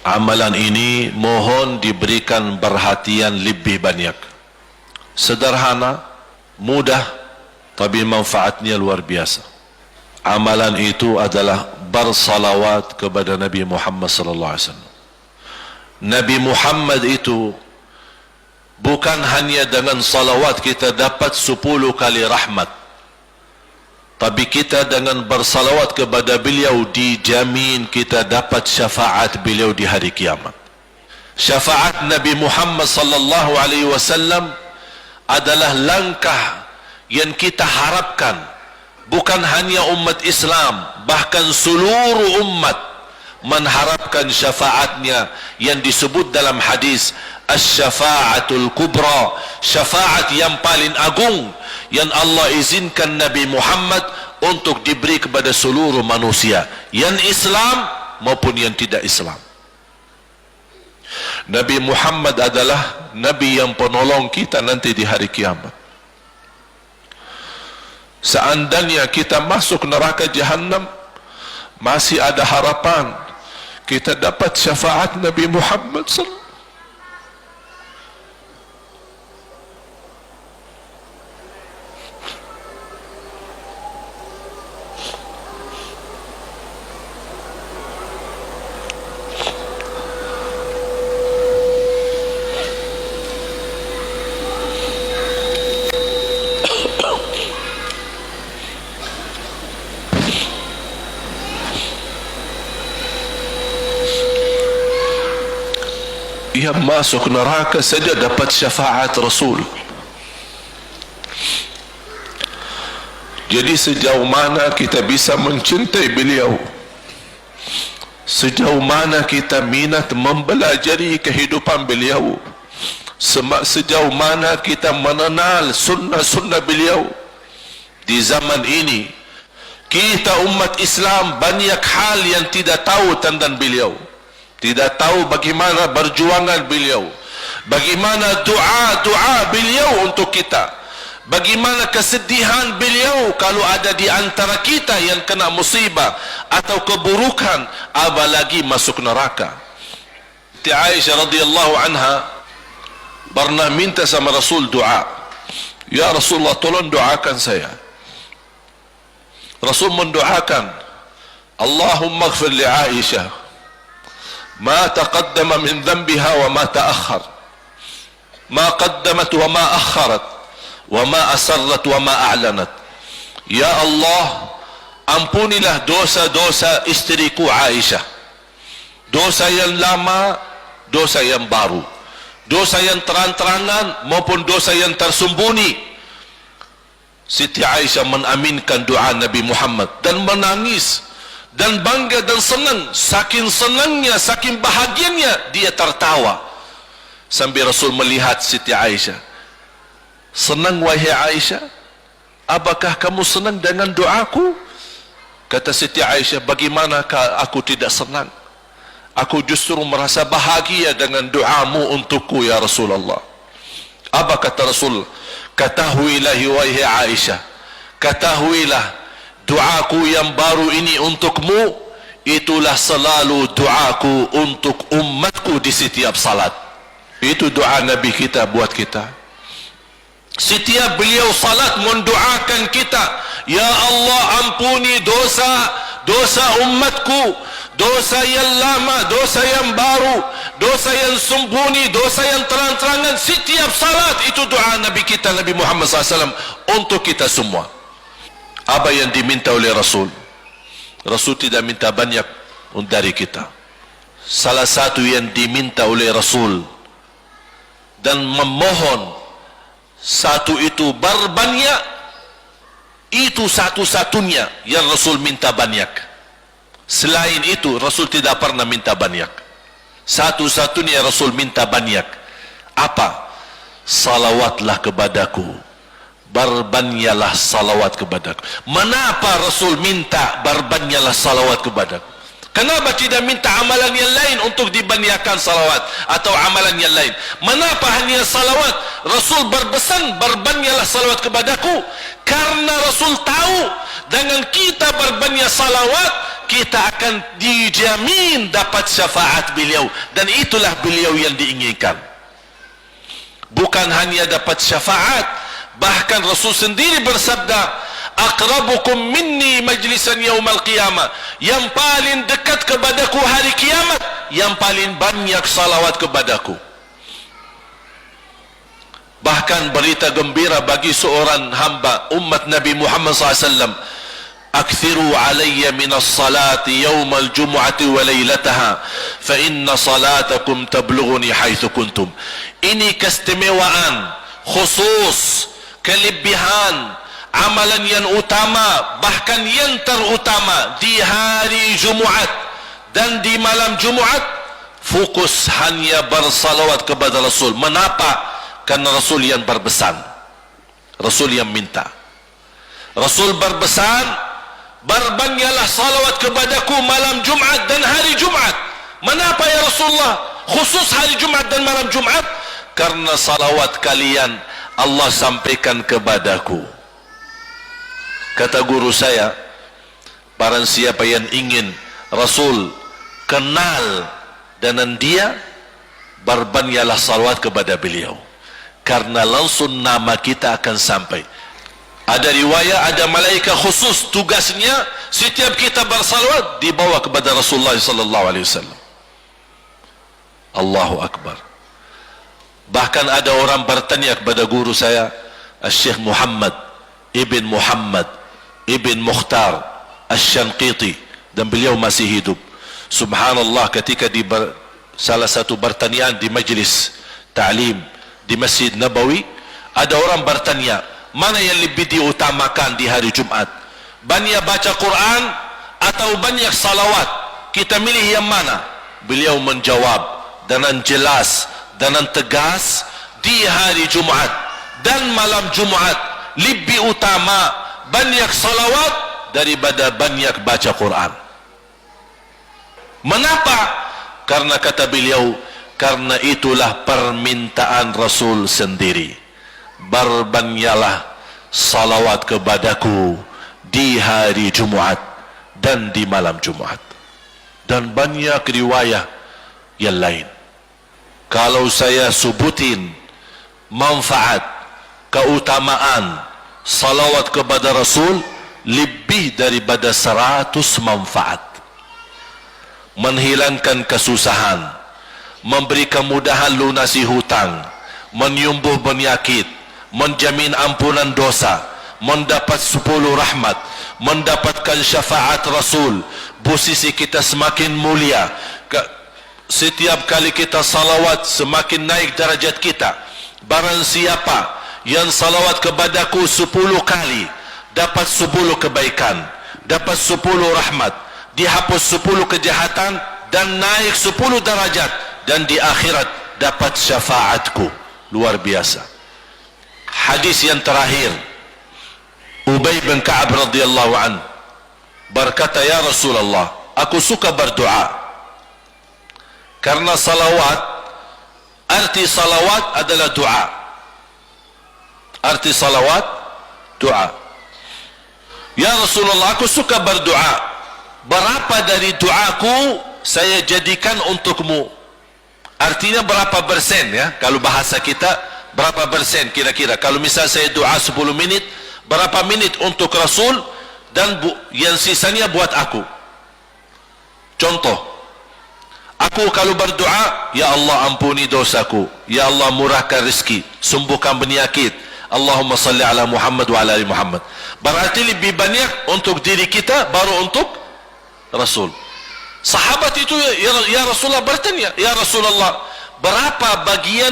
Amalan ini mohon diberikan perhatian lebih banyak. Sederhana, mudah, tapi manfaatnya luar biasa. Amalan itu adalah bersalawat kepada Nabi Muhammad sallallahu alaihi wasallam. Nabi Muhammad itu bukan hanya dengan salawat kita dapat 10 kali rahmat, tapi kita dengan bersalawat kepada beliau dijamin kita dapat syafaat beliau di hari kiamat. Syafaat Nabi Muhammad sallallahu alaihi wasallam adalah langkah yang kita harapkan, bukan hanya umat Islam, bahkan seluruh umat mengharapkan syafaatnya yang disebut dalam hadis asy-syafa'atul kubra, syafaat yang paling agung yang Allah izinkan Nabi Muhammad untuk diberi kepada seluruh manusia, yang Islam maupun yang tidak Islam. Nabi Muhammad adalah Nabi yang penolong kita nanti di hari kiamat. Seandainya kita masuk neraka Jahannam, masih ada harapan kita dapat syafaat Nabi Muhammad sallallahu. Dia masuk neraka saja dapat syafaat Rasul. Jadi sejauh mana kita bisa mencintai beliau, sejauh mana kita minat mempelajari kehidupan beliau, sejauh mana kita mengenal sunnah-sunnah beliau. Di zaman ini kita umat Islam banyak hal yang tidak tahu tentang beliau, tidak tahu bagaimana perjuangan beliau, bagaimana doa beliau untuk kita, bagaimana kesedihan beliau kalau ada di antara kita yang kena musibah atau keburukan, apalagi masuk neraka. Siti Aisyah radhiyallahu anha pernah minta sama Rasul doa, ya Rasulullah tolong doakan saya. Rasul mendoakan, Allahumma ighfir li Aisyah ما تقدم من ذنبها وما تأخر ما قدمت وما أخرت وما أسرت وما أعلنت. Ya Allah, ampunilah dosa-dosa istriku Aisyah, dosa yang lama, dosa yang baru, dosa yang terang-terangan maupun dosa yang tersembunyi. Siti Aisyah menaminkan doa Nabi Muhammad dan menangis dan bangga dan senang. Saking senangnya, saking bahagianya, dia tertawa sambil Rasul melihat Siti Aisyah. Senang wahai Aisyah? Apakah kamu senang dengan doaku? Kata Siti Aisyah, bagaimanakah aku tidak senang? Aku justru merasa bahagia dengan doamu untukku ya Rasulullah. Apa kata Rasul? Ketahuilah wahai Aisyah, ketahuilah doaku yang baru ini untukmu, itulah selalu doaku untuk umatku di setiap salat. Itu doa Nabi kita buat kita. Setiap beliau salat mendoakan kita, ya Allah ampuni dosa umatku, dosa yang lama, dosa yang baru, dosa yang sembunyi, dosa yang terang-terangan. Setiap salat itu doa Nabi kita, Nabi Muhammad SAW untuk kita semua. Apa yang diminta oleh Rasul? Rasul tidak minta banyak dari kita. Salah satu yang diminta oleh Rasul dan memohon, satu itu berbanyak, itu satu-satunya yang Rasul minta banyak. Selain itu Rasul tidak pernah minta banyak. Satu-satunya Rasul minta banyak. Apa? Salawatlah kepadaku, berbanyaklah salawat kepadaku. Mengapa Rasul minta berbanyaklah salawat kepadaku? Kenapa tidak minta amalan yang lain untuk dibanyakkan salawat atau amalan yang lain? Mengapa hanya salawat? Rasul berpesan berbanyaklah salawat kepadaku, karena Rasul tahu dengan kita berbanyak salawat kita akan dijamin dapat syafaat beliau, dan itulah beliau yang diinginkan. Bukan hanya dapat syafaat, bahkan Rasul sendiri bersabda, aqrabukum minni majlisan yaumal qiyamah, yang paling dekat kepadaku hari kiamat, yang paling banyak salawat kepadaku. Bahkan berita gembira bagi seorang hamba umat Nabi Muhammad SAW, akthiru alayya minas salati yawmal jumu'ati wa laylataha fa inna salatakum tablughuni haitsu kuntum. Ini keistimewaan khusus, kelebihan amalan yang utama, bahkan yang terutama di hari Jumaat dan di malam Jumaat, fokus hanya bersalawat kepada Rasul. Mengapa? Karena Rasul yang berpesan, Rasul yang minta. Rasul berpesan, berbanyaklah salawat kepadaku malam Jumat dan hari Jumat. Mengapa ya Rasulullah khusus hari Jumat dan malam Jumat? Karena salawat kalian Allah sampaikan kepadaku. Kata guru saya, barang siapa yang ingin Rasul kenal dengan dia, berbanyaklah salawat kepada beliau, karena langsung nama kita akan sampai. Ada riwayat, ada malaikat khusus tugasnya setiap kita bersalawat dibawa kepada Rasulullah sallallahu alaihi wasallam. Allahu akbar. Bahkan ada orang bertanya kepada guru saya, Syekh Muhammad Ibn Mukhtar Asy-Syanqiti, dan beliau masih hidup. Subhanallah, ketika di salah satu pertanyaan di majlis ta'lim di Masjid Nabawi, ada orang bertanya, mana yang lebih diutamakan di hari Jumat? Banyak baca Quran atau banyak salawat? Kita milih yang mana? Beliau menjawab dengan jelas, dengan tegas, di hari Jumat dan malam Jumat lebih utama banyak salawat daripada banyak baca Quran. Mengapa? Karena kata beliau, karena itulah permintaan Rasul sendiri. Berbanyaklah salawat kepadaku di hari Jumat dan di malam Jumat. Dan banyak riwayat yang lain. Kalau saya sebutin manfaat, keutamaan salawat kepada Rasul, lebih daripada 100 manfaat. Menghilangkan kesusahan, memberi kemudahan lunasi hutang, menyembuh penyakit, menjamin ampunan dosa, mendapat 10 rahmat, mendapatkan syafaat Rasul, posisi kita semakin mulia. Setiap kali kita salawat semakin naik darajat kita. Barang siapa yang salawat kepadaku 10 kali, dapat 10 kebaikan, dapat 10 rahmat, dihapus 10 kejahatan, dan naik 10 darajat, dan di akhirat dapat syafaatku. Luar biasa. Hadis yang terakhir, Ubay bin Ka'ab radhiyallahu an berkata, ya Rasulullah, aku suka berdoa. Karena salawat, arti salawat adalah doa. Arti salawat, doa. Ya Rasulullah, aku suka berdoa. Berapa dari doaku saya jadikan untukmu? Artinya berapa persen ya? Kalau bahasa kita, berapa persen kira-kira? Kalau misal saya doa 10 menit, berapa menit untuk Rasul, dan yang sisanya buat aku? Contoh, aku kalau berdoa, ya Allah ampuni dosaku, ya Allah murahkan rezeki, sembuhkan penyakit, Allahumma salli ala Muhammad wa ala ali Muhammad. Berarti lebih banyak untuk diri kita, baru untuk Rasul. Sahabat itu ya Rasulullah bertanya, ya Rasulullah, berapa bagian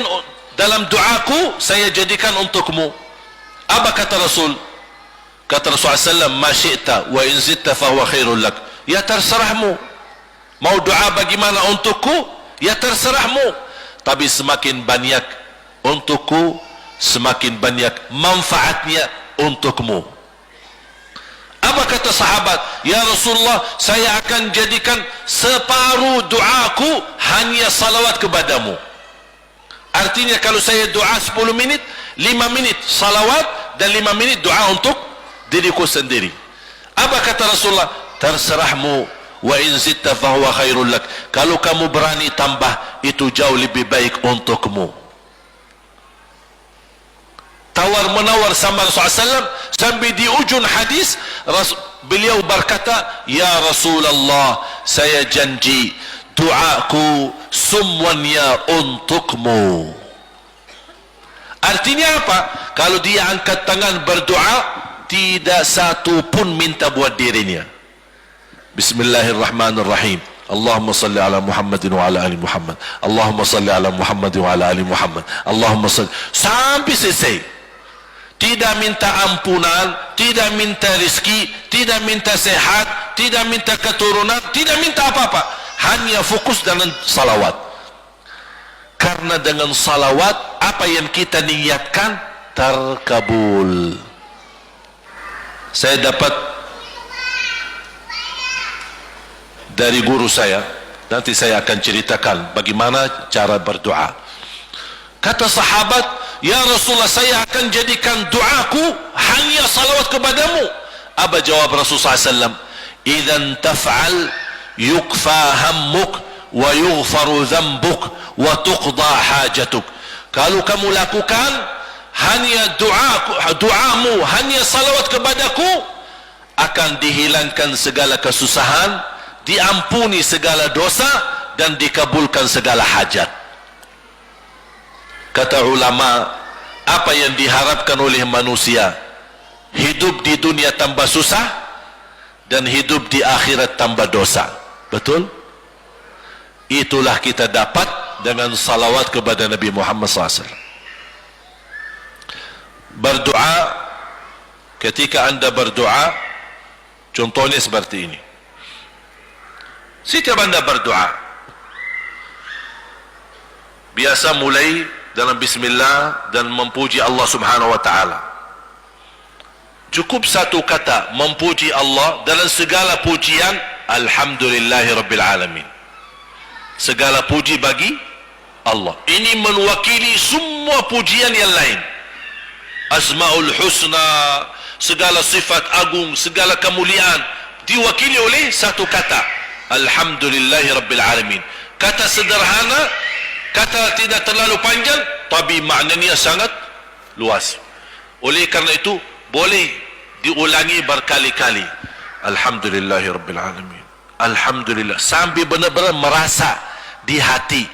dalam doaku saya jadikan untukmu? Apa kata Rasul? Kata Rasulullah SAW, ma syi'ta wa in zitta fahuwa khairul lak. Ya terserahmu, mau doa bagaimana untukku, ya terserahmu, tapi semakin banyak untukku, semakin banyak manfaatnya untukmu. Apa kata sahabat? Ya Rasulullah, saya akan jadikan separuh doaku hanya salawat kepadamu. Artinya kalau saya doa 10 menit, 5 menit salawat dan 5 menit doa untuk diriku sendiri. Apa kata Rasulullah? Terserahmu, wa in zitta fahuwa khairul lak. Kalau kamu berani tambah, itu jauh lebih baik untukmu. Tawar menawar sama Rasulullah SAW, sampai di ujung hadis beliau berkata, ya Rasulullah, saya janji doaku semuanya untukmu. Artinya apa? Kalau dia angkat tangan berdoa, tidak satu pun minta buat dirinya. Bismillahirrahmanirrahim. Allahumma salli ala Muhammadin wa ala ali Muhammad. Allahumma salli ala Muhammadin wa ala ali Muhammad. Allahumma salli, sampai selesai. Tidak minta ampunan, tidak minta rezeki, tidak minta sehat, tidak minta keturunan, tidak minta apa-apa. Hanya fokus dengan salawat. Karena dengan salawat, apa yang kita niatkan terkabul. Saya dapat dari guru saya, nanti saya akan ceritakan bagaimana cara berdoa. Kata sahabat, ya Rasulullah, saya akan jadikan doaku hanya salawat kepadamu. Apa jawab Rasulullah SAW? Idzan taf'al yukfa hammuk wa yughfaru dzambuk wa tuqda hajatuk. Kalau kamu lakukan hanya doamu, hanya salawat kepadaku, akan dihilangkan segala kesusahan, diampuni segala dosa, dan dikabulkan segala hajat. Kata ulama, apa yang diharapkan oleh manusia? Hidup di dunia tambah susah, dan hidup di akhirat tambah dosa. Betul? Itulah kita dapat dengan salawat kepada Nabi Muhammad SAW. Berdoa, ketika anda berdoa, contohnya seperti ini. Setiap anda berdoa, biasa mulai dalam bismillah dan memuji Allah Subhanahu wa ta'ala. Cukup satu kata memuji Allah dalam segala pujian, alhamdulillahi rabbil alamin. Segala puji bagi Allah. Ini mewakili semua pujian yang lain. Asmaul husna, segala sifat agung, segala kemuliaan diwakili oleh satu kata, alhamdulillahi rabbil alamin. Kata sederhana, kata tidak terlalu panjang, tapi maknanya sangat luas. Oleh karena itu boleh diulangi berkali-kali, alhamdulillahi rabbil alamin, alhamdulillah, sampai benar-benar merasa di hati.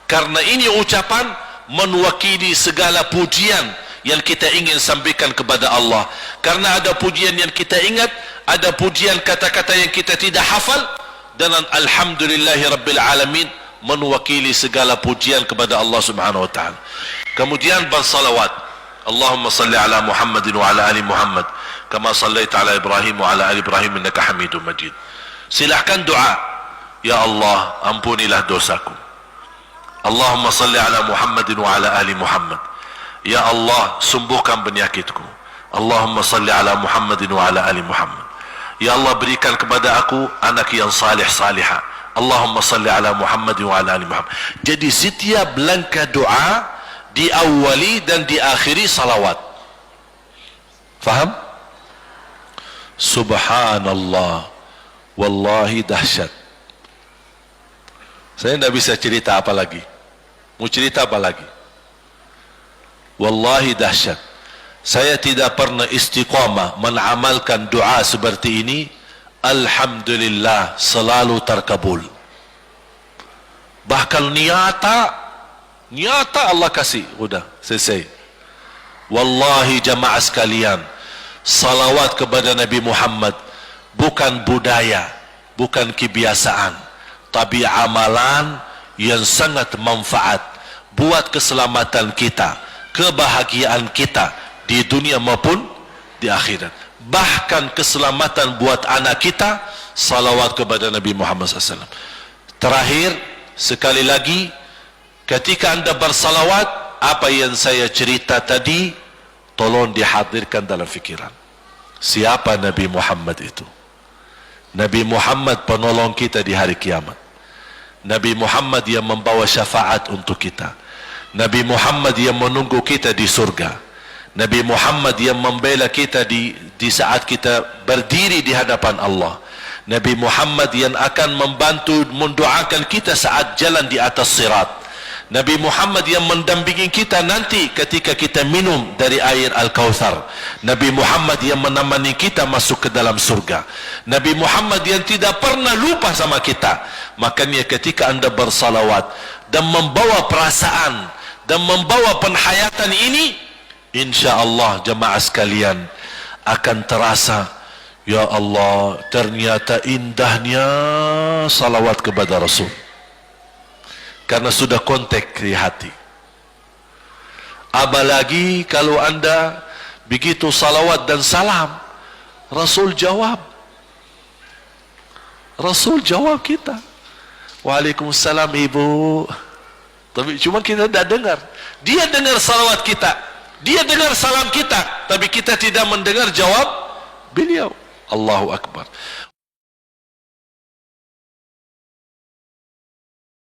Karena ini ucapan mewakili segala pujian yang kita ingin sampaikan kepada Allah. Karena ada pujian yang kita ingat, ada pujian kata-kata yang kita tidak hafal, dan alhamdulillahi rabbil alamin mewakili segala pujian kepada Allah Subhanahu wa ta'ala. Kemudian bersalawat, Allahumma salli ala Muhammadin wa ala ali Muhammad kama sallaita ala Ibrahim wa ala ali Ibrahim innaka Hamidum Majid. Silahkan doa, ya Allah, ampunilah dosaku. Allahumma salli ala Muhammadin wa ala ali Muhammad. Ya Allah, sembuhkan penyakitku. Allahumma salli ala Muhammadin wa ala ali Muhammad. Ya Allah, berikan kepada aku anak yang salih salihah. Allahumma salli ala Muhammadin wa ala ali Muhammad. Jadi setiap langkah doa diawali dan diakhiri salawat. Faham? Subhanallah, wallahi dahsyat. Saya tidak bisa cerita apa lagi. Mau cerita apa lagi? Wallahi dahsyat. Saya tidak pernah istiqamah mengamalkan doa seperti ini. Alhamdulillah, selalu terkabul. Bahkan nyata Allah kasih, udah selesai. Wallahi jamaah sekalian, salawat kepada Nabi Muhammad bukan budaya, bukan kebiasaan, tapi amalan yang sangat manfaat buat keselamatan kita, kebahagiaan kita di dunia maupun di akhirat. Bahkan keselamatan buat anak kita, salawat kepada Nabi Muhammad SAW. Terakhir, sekali lagi, ketika anda bersalawat, apa yang saya cerita tadi, tolong dihadirkan dalam fikiran. Siapa Nabi Muhammad itu? Nabi Muhammad penolong kita di hari kiamat. Nabi Muhammad yang membawa syafaat untuk kita. Nabi Muhammad yang menunggu kita di surga. Nabi Muhammad yang membela kita di saat kita berdiri di hadapan Allah. Nabi Muhammad yang akan membantu mendoakan kita saat jalan di atas sirat. Nabi Muhammad yang mendampingi kita nanti ketika kita minum dari air Al-Kautsar. Nabi Muhammad yang menemani kita masuk ke dalam surga. Nabi Muhammad yang tidak pernah lupa sama kita. Makanya ketika anda bersalawat dan membawa perasaan dan membawa penghayatan ini, insya-Allah jemaah sekalian akan terasa, ya Allah, ternyata indahnya salawat kepada Rasul. Karena sudah kontak di hati. Apalagi kalau anda begitu salawat dan salam, Rasul jawab. Rasul jawab kita. Waalaikumsalam ibu. Tapi cuma kita tidak dengar. Dia dengar salawat kita, dia dengar salam kita, tapi kita tidak mendengar jawab beliau. Allahu Akbar.